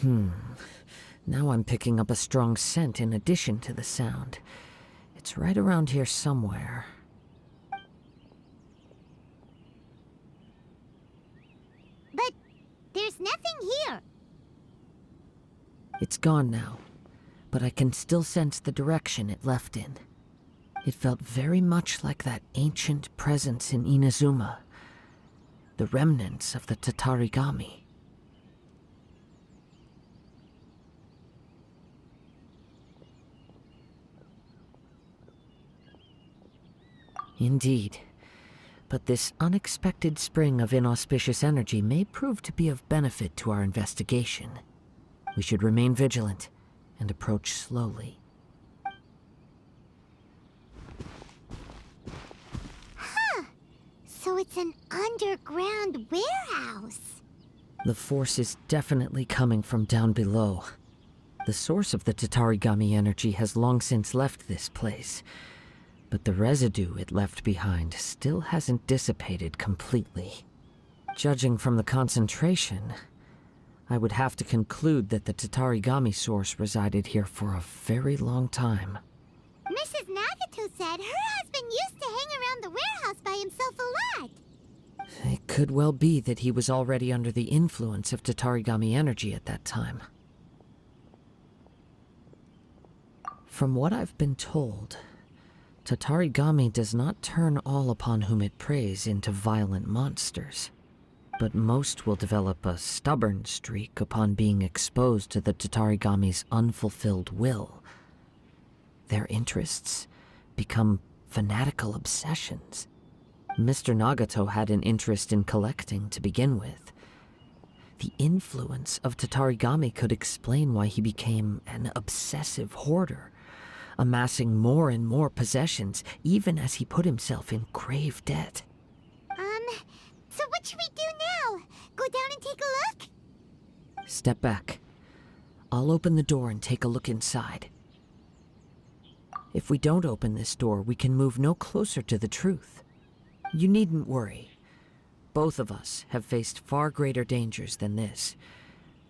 Now I'm picking up a strong scent in addition to the sound. It's right around here somewhere. But there's nothing here. It's gone now, but I can still sense the direction it left in. It felt very much like that ancient presence in Inazuma, the remnants of the Tatarigami. Indeed. But this unexpected spring of inauspicious energy may prove to be of benefit to our investigation. We should remain vigilant and approach slowly. Huh. So it's an underground warehouse. The force is definitely coming from down below. The source of the Tatarigami energy has long since left this place, but the residue it left behind still hasn't dissipated completely. Judging from the concentration, I would have to conclude that the Tatarigami source resided here for a very long time. Mrs. Nagato said her husband used to hang around the warehouse by himself a lot. It could well be that he was already under the influence of Tatarigami energy at that time. From what I've been told, Tatarigami does not turn all upon whom it preys into violent monsters, but most will develop a stubborn streak upon being exposed to the Tatarigami's unfulfilled will. Their interests become fanatical obsessions. Mr. Nagato had an interest in collecting to begin with. The influence of Tatarigami could explain why he became an obsessive hoarder, amassing more and more possessions, even as he put himself in grave debt. So what should we do now? Go down and take a look? Step back. I'll open the door and take a look inside. If we don't open this door, we can move no closer to the truth. You needn't worry. Both of us have faced far greater dangers than this.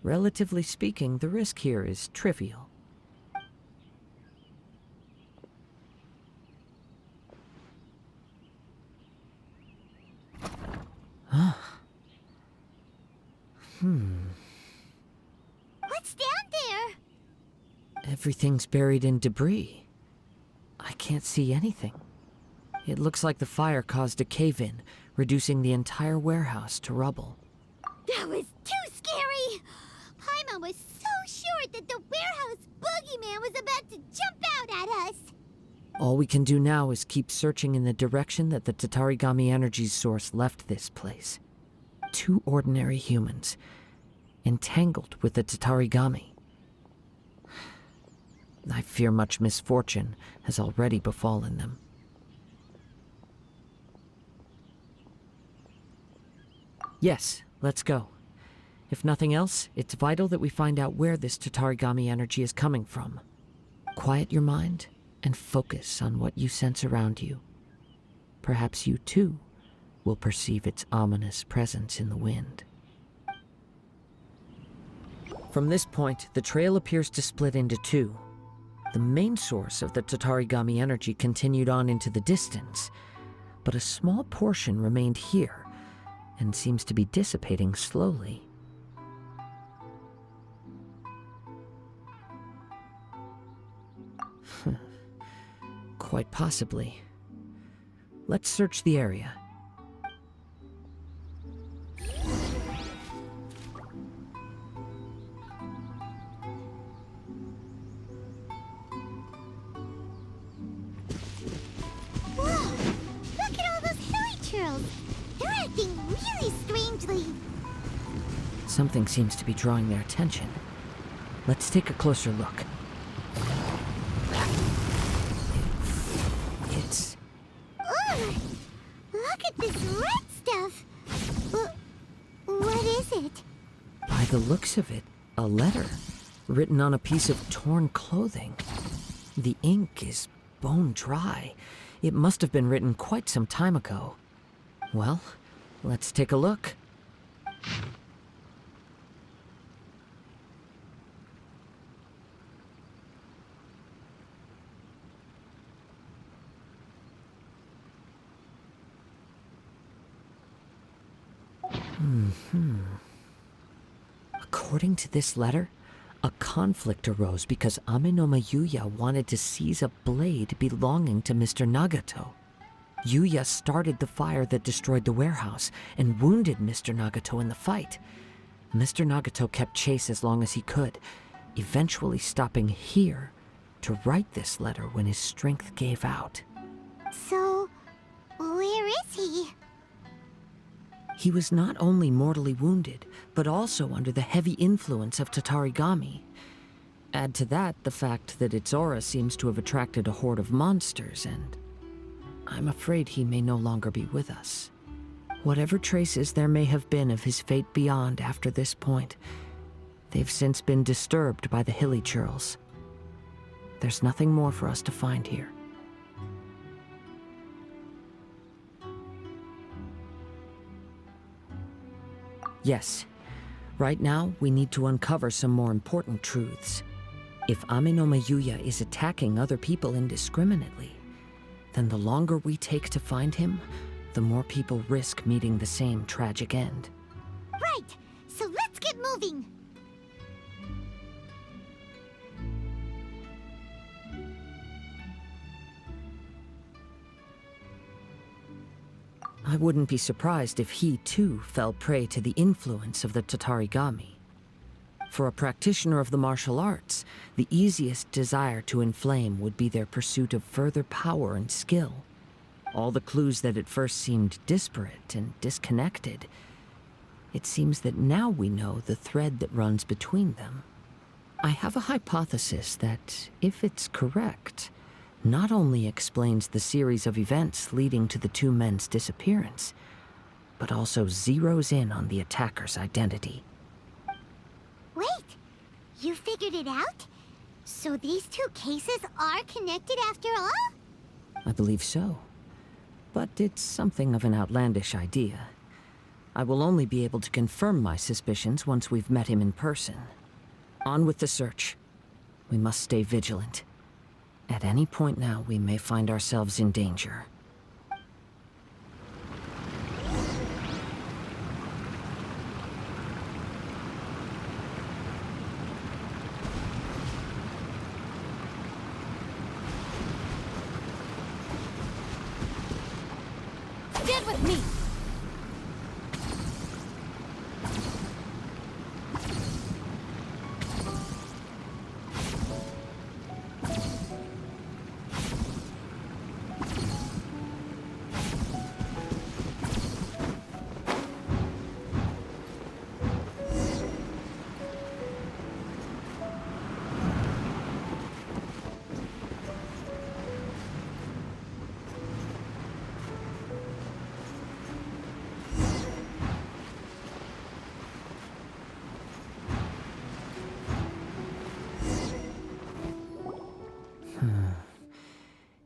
Relatively speaking, the risk here is trivial. What's down there? Everything's buried in debris. I can't see anything. It looks like the fire caused a cave-in, reducing the entire warehouse to rubble. That was too scary! Paimon was so sure that the warehouse boogeyman was about to jump out at us! All we can do now is keep searching in the direction that the Tatarigami energy's source left this place. 2 ordinary humans, entangled with the Tatarigami. I fear much misfortune has already befallen them. Yes, let's go. If nothing else, it's vital that we find out where this Tatarigami energy is coming from. Quiet your mind and focus on what you sense around you. Perhaps you too will perceive its ominous presence in the wind. From this point, the trail appears to split into 2. The main source of the Tatarigami energy continued on into the distance, but a small portion remained here and seems to be dissipating slowly. Quite possibly. Let's search the area. Whoa! Look at all those hilly churls! They're acting really strangely. Something seems to be drawing their attention. Let's take a closer look. It's... Ugh! Look at this red stuff! What is it? By the looks of it, a letter written on a piece of torn clothing. The ink is bone dry. It must have been written quite some time ago. Well, let's take a look. According to this letter, a conflict arose because Amenoma Yuuya wanted to seize a blade belonging to Mr. Nagato. Yuuya started the fire that destroyed the warehouse and wounded Mr. Nagato in the fight. Mr. Nagato kept chase as long as he could, eventually stopping here to write this letter when his strength gave out. So, where is he? He was not only mortally wounded, but also under the heavy influence of Tatarigami. Add to that the fact that its aura seems to have attracted a horde of monsters, and I'm afraid he may no longer be with us. Whatever traces there may have been of his fate beyond after this point, they've since been disturbed by the hilly churls. There's nothing more for us to find here. Yes, right now we need to uncover some more important truths. If Amenoma Yuuya is attacking other people indiscriminately, then the longer we take to find him, the more people risk meeting the same tragic end. Right, so let's get moving. I wouldn't be surprised if he, too, fell prey to the influence of the Tatarigami. For a practitioner of the martial arts, the easiest desire to inflame would be their pursuit of further power and skill. All the clues that at first seemed disparate and disconnected, it seems that now we know the thread that runs between them. I have a hypothesis that, if it's correct, not only explains the series of events leading to the two men's disappearance, but also zeroes in on the attacker's identity. Wait, you figured it out? So these two cases are connected after all? I believe so. But it's something of an outlandish idea. I will only be able to confirm my suspicions once we've met him in person. On with the search. We must stay vigilant. At any point now, we may find ourselves in danger. Stand with me!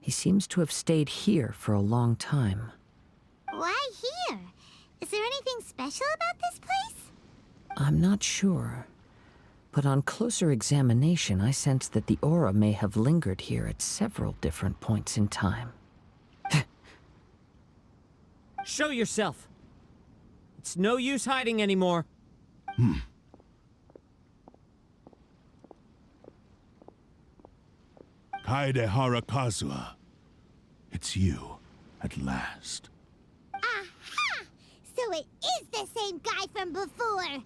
He seems to have stayed here for a long time. Why here? Is there anything special about this place? I'm not sure. But on closer examination, I sense that the aura may have lingered here at several different points in time. Show yourself! It's no use hiding anymore. Kaede Harakazuha. It's you, at last. Aha! So it is the same guy from before!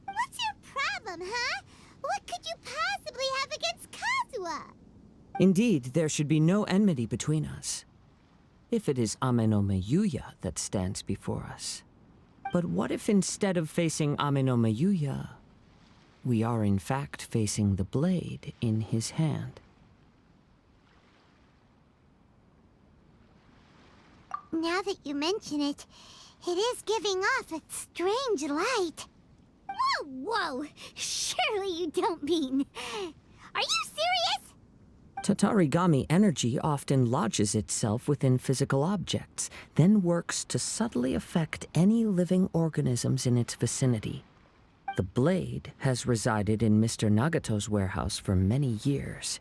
What's your problem, huh? What could you possibly have against Kazuha? Indeed, there should be no enmity between us. If it is Amenoma Yuuya that stands before us. But what if instead of facing Amenoma Yuuya, we are in fact facing the blade in his hand? Now that you mention it, it is giving off a strange light. Whoa, whoa! Surely you don't mean... Are you serious? Tatarigami energy often lodges itself within physical objects, then works to subtly affect any living organisms in its vicinity. The blade has resided in Mr. Nagato's warehouse for many years,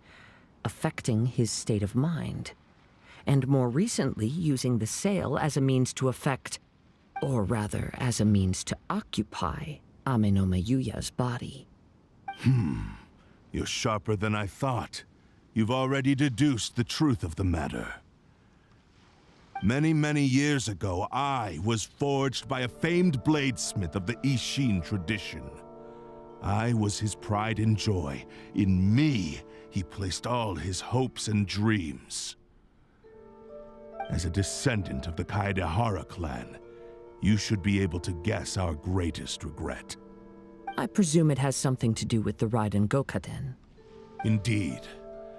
affecting his state of mind, and more recently using the sale as a means to affect Or rather, as a means to occupy Amenoma Yuuya's body. You're sharper than I thought. You've already deduced the truth of the matter. Many, many years ago, I was forged by a famed bladesmith of the Ishin tradition. I was his pride and joy. In me, he placed all his hopes and dreams. As a descendant of the Kaedehara clan, you should be able to guess our greatest regret. I presume it has something to do with the Raiden Gokaden. Indeed.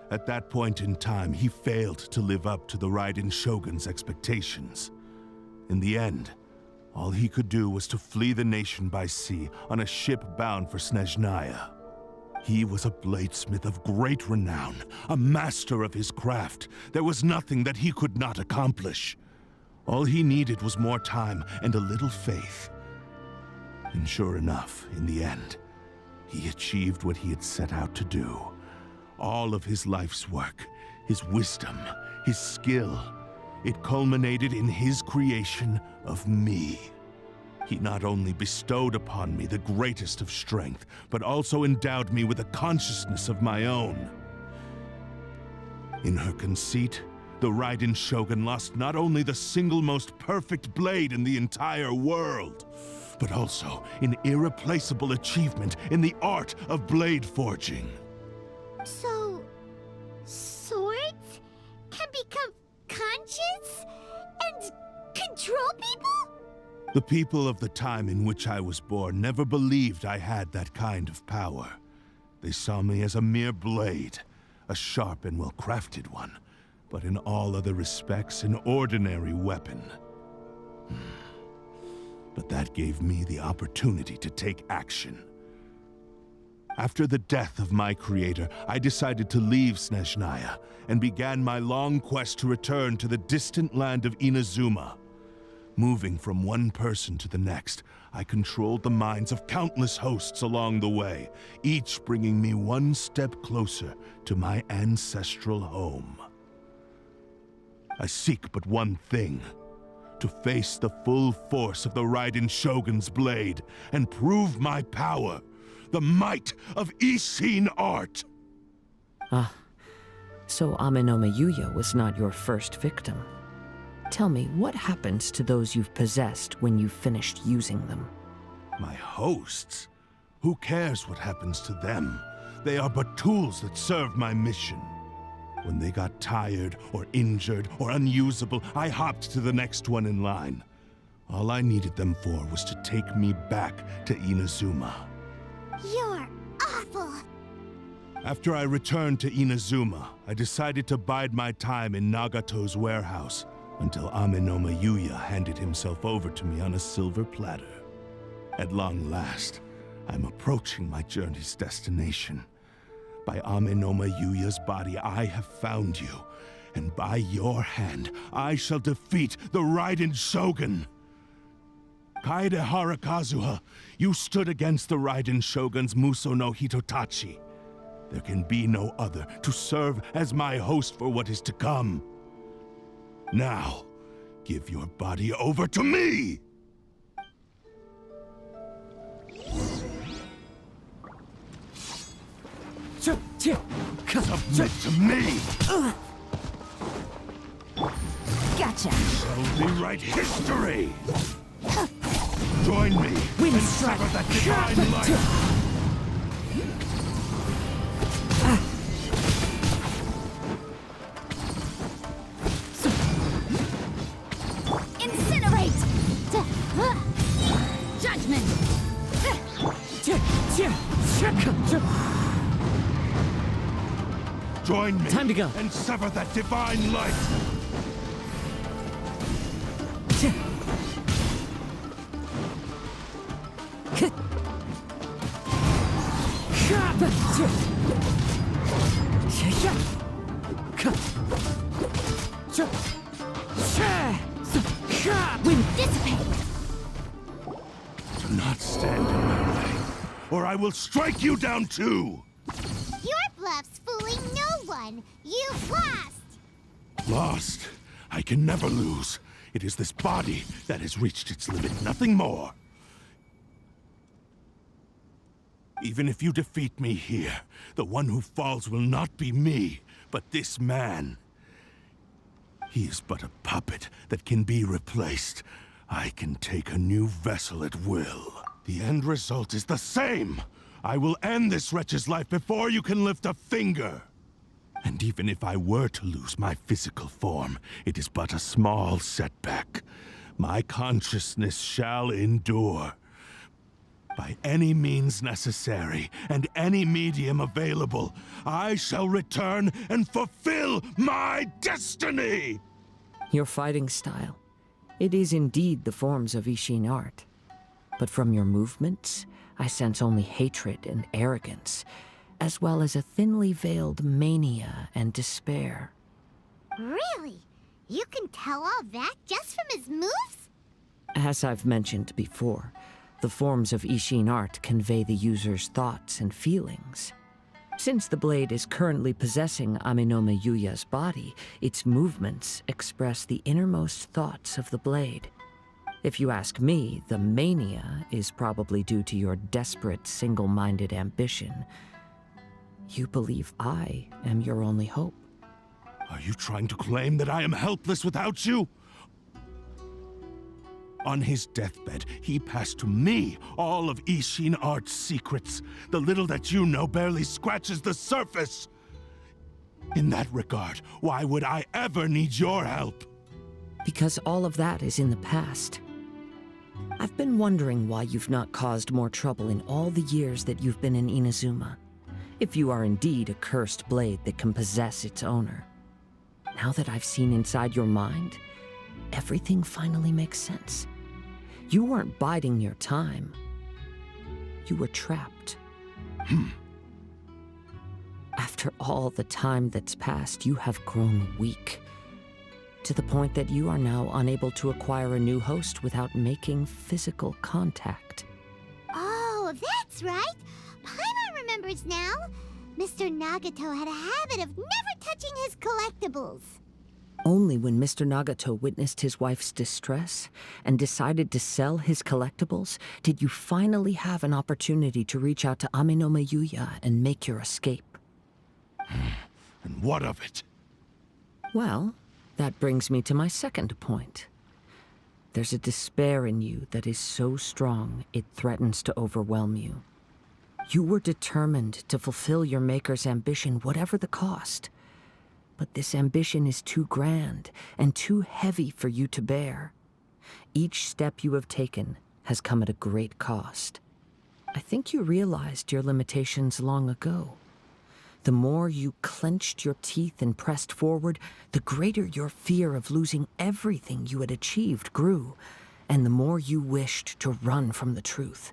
At that point in time, he failed to live up to the Raiden Shogun's expectations. In the end, all he could do was to flee the nation by sea on a ship bound for Snezhnaya. He was a bladesmith of great renown, a master of his craft. There was nothing that he could not accomplish. All he needed was more time and a little faith. And sure enough, in the end, he achieved what he had set out to do. All of his life's work, his wisdom, his skill, it culminated in his creation of me. He not only bestowed upon me the greatest of strength, but also endowed me with a consciousness of my own. In her conceit, the Raiden Shogun lost not only the single most perfect blade in the entire world, but also an irreplaceable achievement in the art of blade forging. So, swords can become conscious and control people? The people of the time in which I was born never believed I had that kind of power. They saw me as a mere blade, a sharp and well-crafted one, but in all other respects an ordinary weapon. But that gave me the opportunity to take action. After the death of my creator, I decided to leave Snezhnaya and began my long quest to return to the distant land of Inazuma. Moving from one person to the next, I controlled the minds of countless hosts along the way, each bringing me one step closer to my ancestral home. I seek but one thing: to face the full force of the Raiden Shogun's blade and prove my power. The might of Ishin art! So Amenoma Yuuya was not your first victim. Tell me, what happens to those you've possessed when you've finished using them? My hosts? Who cares what happens to them? They are but tools that serve my mission. When they got tired, or injured, or unusable, I hopped to the next one in line. All I needed them for was to take me back to Inazuma. You're awful! After I returned to Inazuma, I decided to bide my time in Nagato's warehouse until Amenoma Yuuya handed himself over to me on a silver platter. At long last, I'm approaching my journey's destination. By Amenoma Yuuya's body, I have found you, and by your hand, I shall defeat the Raiden Shogun! Kaedehara Kazuha, you stood against the Raiden Shogun's Muso no Hitotachi. There can be no other to serve as my host for what is to come. Now, give your body over to me! Submit to me! Gotcha! Shall rewrite history! Join me and sever that divine light! Incinerate! Judgment! Join me Time to go. and sever that divine light! Wind dissipate! Do not stand in my way, or I will strike you down too! Your bluff's fooling no one! You've lost! Lost? I can never lose. It is this body that has reached its limit, nothing more. Even if you defeat me here, the one who falls will not be me, but this man. He is but a puppet that can be replaced. I can take a new vessel at will. The end result is the same! I will end this wretch's life before you can lift a finger! And even if I were to lose my physical form, it is but a small setback. My consciousness shall endure. By any means necessary, and any medium available, I shall return and fulfill my destiny! Your fighting style. It is indeed the forms of Ishin art. But from your movements, I sense only hatred and arrogance, as well as a thinly veiled mania and despair. Really? You can tell all that just from his moves? As I've mentioned before, the forms of Ishin art convey the user's thoughts and feelings. Since the blade is currently possessing Amenoma Yuuya's body, its movements express the innermost thoughts of the blade. If you ask me, the mania is probably due to your desperate, single-minded ambition. You believe I am your only hope. Are you trying to claim that I am helpless without you? On his deathbed, he passed to me all of Ishin Art's secrets. The little that you know barely scratches the surface. In that regard, why would I ever need your help? Because all of that is in the past. I've been wondering why you've not caused more trouble in all the years that you've been in Inazuma. If you are indeed a cursed blade that can possess its owner. Now that I've seen inside your mind, everything finally makes sense. You weren't biding your time. You were trapped. After all the time that's passed, you have grown weak. To the point that you are now unable to acquire a new host without making physical contact. Oh, that's right. Paimon remembers now. Mr. Nagato had a habit of never touching his collectibles. Only when Mr. Nagato witnessed his wife's distress and decided to sell his collectibles did you finally have an opportunity to reach out to Amenoma Yuuya and make your escape. And what of it? Well, that brings me to my second point. There's a despair in you that is so strong it threatens to overwhelm you. You were determined to fulfill your maker's ambition whatever the cost. But this ambition is too grand and too heavy for you to bear. Each step you have taken has come at a great cost. I think you realized your limitations long ago. The more you clenched your teeth and pressed forward, the greater your fear of losing everything you had achieved grew, and the more you wished to run from the truth.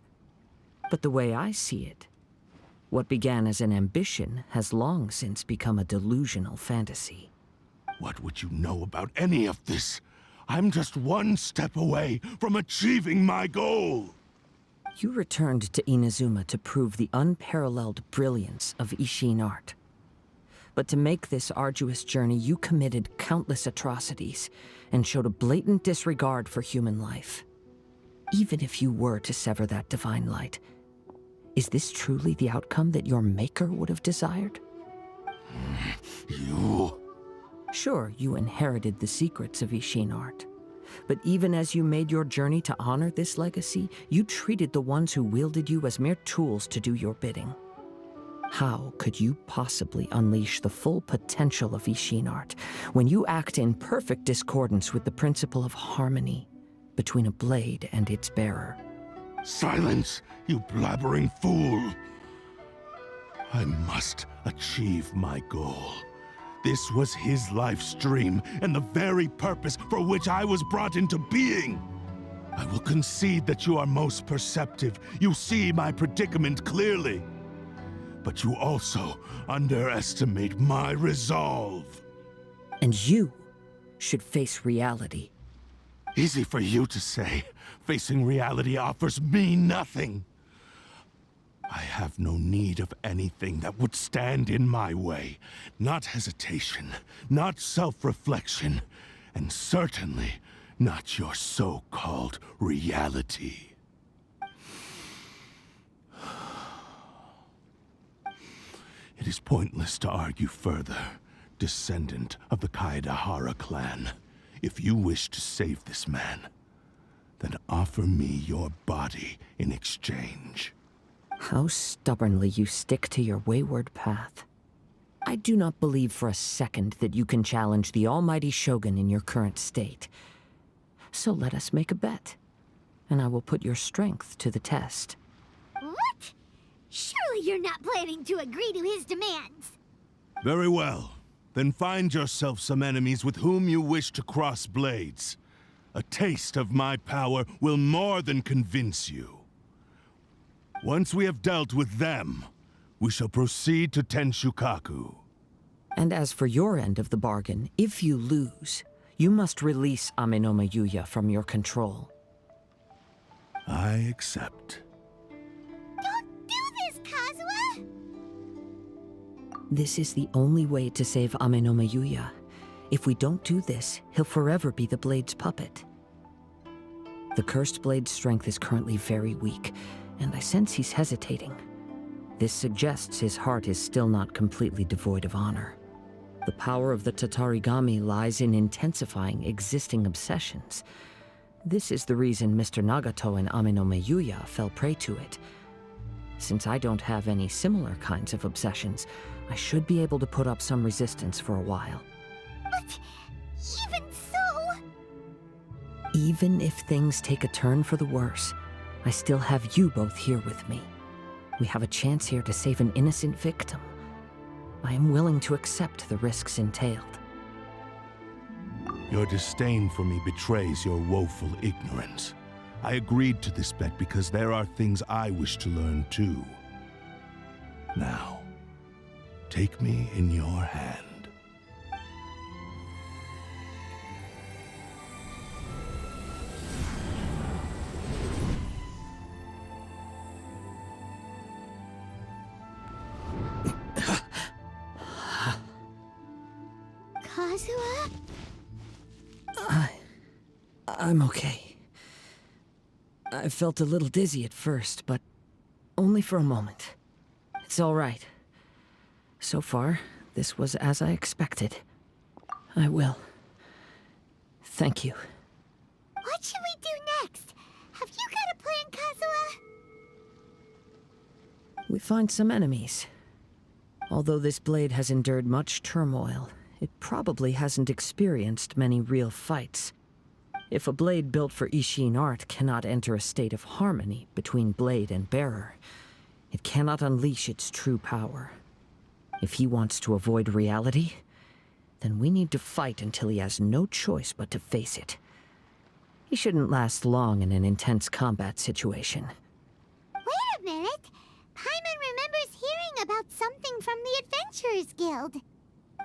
But the way I see it, what began as an ambition has long since become a delusional fantasy. What would you know about any of this? I'm just one step away from achieving my goal! You returned to Inazuma to prove the unparalleled brilliance of Ishin art. But to make this arduous journey, you committed countless atrocities and showed a blatant disregard for human life. Even if you were to sever that divine light, is this truly the outcome that your maker would have desired? You... Sure, you inherited the secrets of Ishin art. But even as you made your journey to honor this legacy, you treated the ones who wielded you as mere tools to do your bidding. How could you possibly unleash the full potential of Ishin art when you act in perfect discordance with the principle of harmony between a blade and its bearer? Silence, you blabbering fool! I must achieve my goal. This was his life's dream, and the very purpose for which I was brought into being. I will concede that you are most perceptive. You see my predicament clearly. But you also underestimate my resolve. And you should face reality. Easy for you to say. Facing reality offers me nothing. I have no need of anything that would stand in my way. Not hesitation, not self-reflection, and certainly not your so-called reality. It is pointless to argue further, descendant of the Kaedahara clan. If you wish to save this man, then offer me your body in exchange. How stubbornly you stick to your wayward path. I do not believe for a second that you can challenge the almighty Shogun in your current state. So let us make a bet, and I will put your strength to the test. What? Surely you're not planning to agree to his demands. Very well. Then find yourself some enemies with whom you wish to cross blades. A taste of my power will more than convince you. Once we have dealt with them, we shall proceed to Tenshukaku. And as for your end of the bargain, if you lose, you must release Amenoma Yuuya from your control. I accept. Don't do this, Kazuha! This is the only way to save Amenoma Yuuya. If we don't do this, he'll forever be the Blade's puppet. The Cursed Blade's strength is currently very weak, and I sense he's hesitating. This suggests his heart is still not completely devoid of honor. The power of the Tatarigami lies in intensifying existing obsessions. This is the reason Mr. Nagato and Amenoma Yuuya fell prey to it. Since I don't have any similar kinds of obsessions, I should be able to put up some resistance for a while. But even so... Even if things take a turn for the worse, I still have you both here with me. We have a chance here to save an innocent victim. I am willing to accept the risks entailed. Your disdain for me betrays your woeful ignorance. I agreed to this bet because there are things I wish to learn too. Now, take me in your hand. Kazuha? I'm okay. I felt a little dizzy at first, but only for a moment. It's all right. So far, this was as I expected. I will. Thank you. What should we do next? Have you got a plan, Kazuha? We find some enemies. Although this blade has endured much turmoil, it probably hasn't experienced many real fights. If a blade built for Ishin art cannot enter a state of harmony between blade and bearer, it cannot unleash its true power. If he wants to avoid reality, then we need to fight until he has no choice but to face it. He shouldn't last long in an intense combat situation. Wait a minute! Paimon remembers hearing about something from the Adventurers Guild.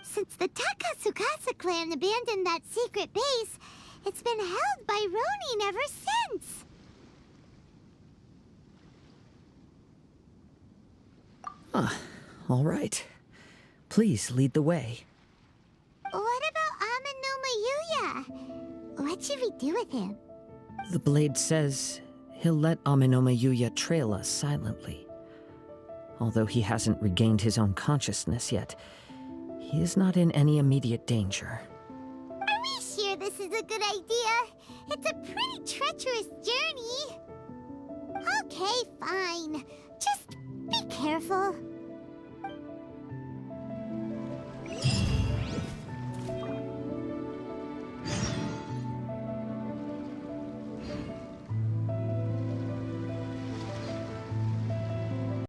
Since the Takasukasa clan abandoned that secret base, it's been held by Ronin ever since. All right. Please lead the way. What about Amenoma Yuuya? What should we do with him? The blade says he'll let Amenoma Yuuya trail us silently. Although he hasn't regained his own consciousness yet, he is not in any immediate danger. Are we sure this is a good idea? It's a pretty treacherous journey. Okay, fine. Just be careful.